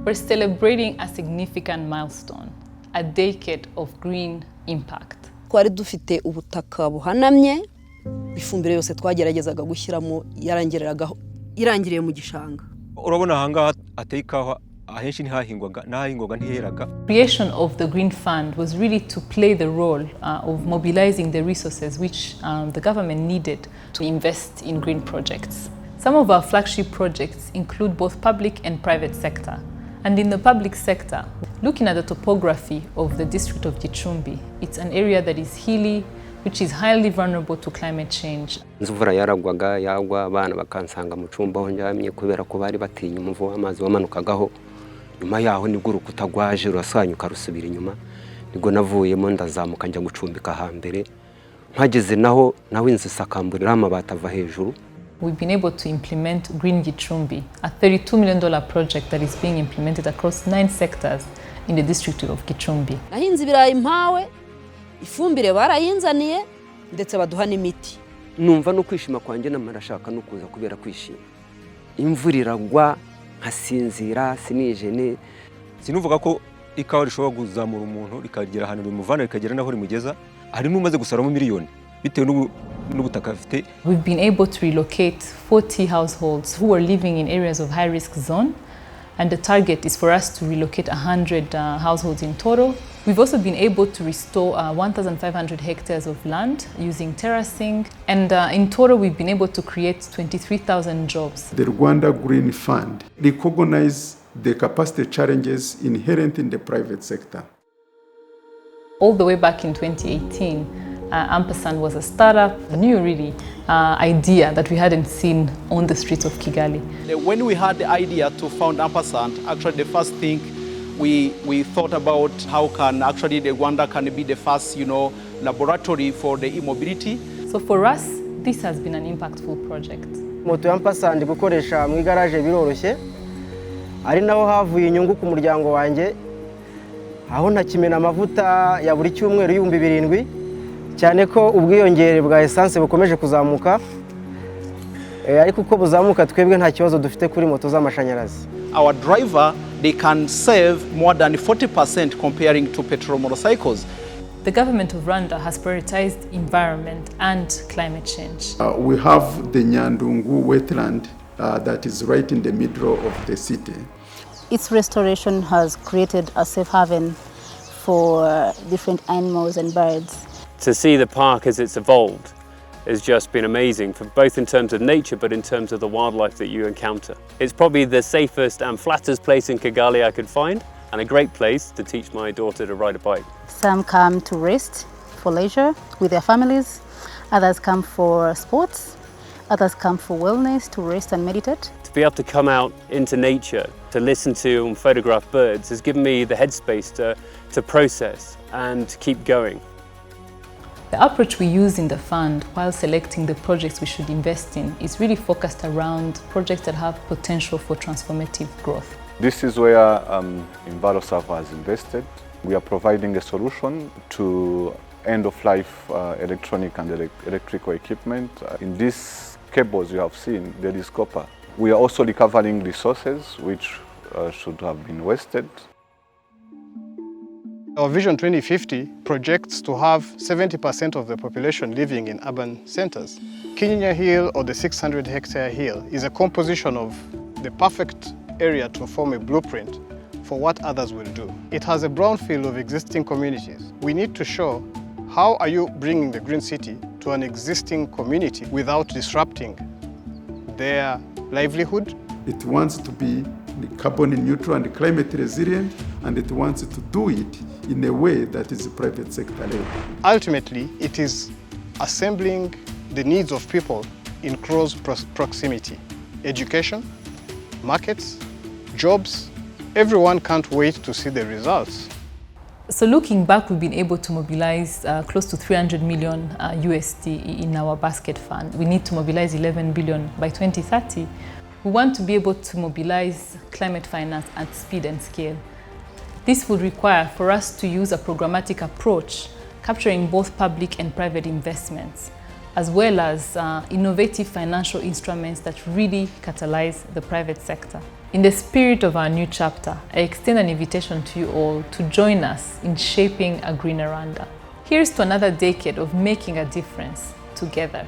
We're celebrating a significant milestone, a decade of green impact. Twari dufite ubutaka buhanamye, ifumbire yose twageragezaga gushyiramo irangiriye mu gishanga. Urabona hanga ateyikaho ahenshi ntihahingwaga ntiheraga. Creation of the Green Fund was really to play the role of mobilizing the resources which the government needed to invest in green projects. Some of our flagship projects include both public and private sector. And in the public sector, looking at the topography of the district of Gicumbi, it's an area that is hilly, which is highly vulnerable to climate change. Imvura yaragwaga yagwa abana bakansanga mu cyumba aho njyamye kubera ko bari batinya umuvu w'amazi wamanukagaho. Nyuma yaho nibwo urukuta rwaje rusanyuka rusubira inyuma, nibwo navuyemo ndazamuka njya gucumbika hambere. Mpageze naho inzu isakamburira amabati ava hejuru. We've been able to implement Green Gicumbi, a $32 million project that is being implemented across 9 sectors in the district of Gicumbi. Nahinze ibirayi mpawe, ifumbire barayinzaniye ndetse baduha n'imiti. Numva no kwishima kwanjye namarashaka no kuza kubera kwishima. Imvura iragwa nkasinzira sinijene. Sinuvuga ko ikawa rishobora kuzamura umuntu rikagera ahantu bimuvana rikagera naho rimugeza. Hari n'umaze gusaramo miliyoni bitewe n'ubutaka afite. We've been able to relocate 40 households who are living in areas of high-risk zone, and the target is for us to relocate 100 households in total. We've also been able to restore 1,500 hectares of land using terracing, and in total we've been able to create 23,000 jobs. The Rwanda Green Fund recognizes the capacity challenges inherent in the private sector. All the way back in 2018, Ampersand was a startup, a new idea that we hadn't seen on the streets of Kigali. When we had the idea to found Ampersand, actually the first thing we thought about how can actually the Rwanda can be the first, laboratory for the e-mobility. So for us, this has been an impactful project. Moto ya Ampersand gukoresha mu garage biroroshye. Ari naho havuye inyungu ku muryango wanjye. Aho ntakimena amavuta ya buri cyumweru y'ibihumbi 7 cyane ko ubwiyongere bwa essence bukomeje kuzamuka. Ariko uko buzamuka twebwe nta kibazo dufite kuri moto z'amashanyarazi. Our driver, they can save more than 40% comparing to petrol motorcycles. The government of Rwanda has prioritized environment and climate change. We have the Nyandungu wetland that is right in the middle of the city. Its restoration has created a safe haven for different animals and birds. To see the park as it's evolved has just been amazing, for both in terms of nature but in terms of the wildlife that you encounter. It's probably the safest and flattest place in Kigali I could find, and a great place to teach my daughter to ride a bike. Some come to rest for leisure with their families, others come for sports, others come for wellness, to rest and meditate. To be able to come out into nature, to listen to and photograph birds has given me the headspace to process and keep going. The approach we use in the fund while selecting the projects we should invest in is really focused around projects that have potential for transformative growth. This is where Enviroserve has invested. We are providing a solution to end-of-life electronic and electrical equipment. In these cables you have seen, there is copper. We are also recovering resources which should have been wasted. Our Vision 2050 projects to have 70% of the population living in urban centers. Kinyinya Hill, or the 600-hectare hill, is a composition of the perfect area to form a blueprint for what others will do. It has a brownfield of existing communities. We need to show how are you bringing the green city to an existing community without disrupting their livelihood. It wants to be carbon neutral and climate resilient, and it wants to do it in a way that is private sector led. Ultimately, it is assembling the needs of people in close proximity. Education, markets, jobs, everyone can't wait to see the results. So looking back, we've been able to mobilize close to 300 million USD in our basket fund. We need to mobilize 11 billion by 2030. We want to be able to mobilize climate finance at speed and scale. This would require for us to use a programmatic approach, capturing both public and private investments, as well as innovative financial instruments that really catalyze the private sector. In the spirit of our new chapter, I extend an invitation to you all to join us in shaping a greener Rwanda. Here's to another decade of making a difference together.